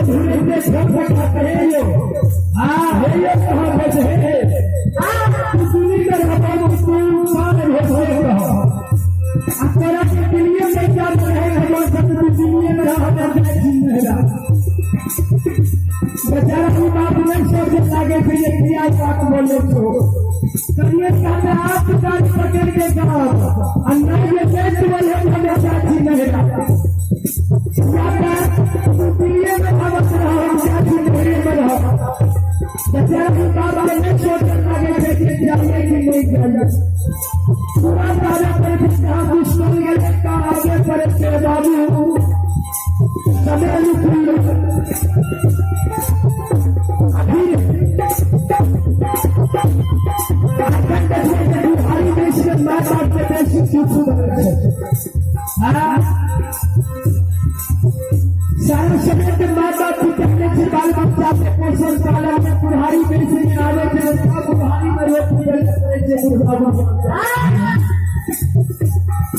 जहाँ घर बैठा करे यो हां हे ये कहां बज है हां सुनी कर अपन को मान हो रहा अकरा के दुनिया में क्या रहे हम सब दुनिया में हमारा जिंदा बेचारा की बात नहीं सोच लागे फिर ये क्या बात बोले तो करिए साथ आप का पकड़ के जाओ अन्ना ये देश वाले हमेशा जी नहीं रहता दुनिया में भावत रहो जाति नहीं में रहो बेचारा की बात नहीं सोच लागे फिर क्या कि नहीं जाए पूरा सारा पर दुश्मन के का आगे बढ़े के बाबू समय भारी देश के माँ बाप के देश सारा समय के माँ बाप की कहने से बाल बच्चा के पोषण पालन में बुढ़ारी देश में आने के बुढ़ारी में रोक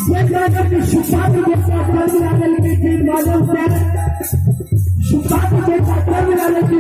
ये जगह की सुपात्र जैसा कर्म लाने की मालूम क्या सुपात्र जैसा कर्म लाने की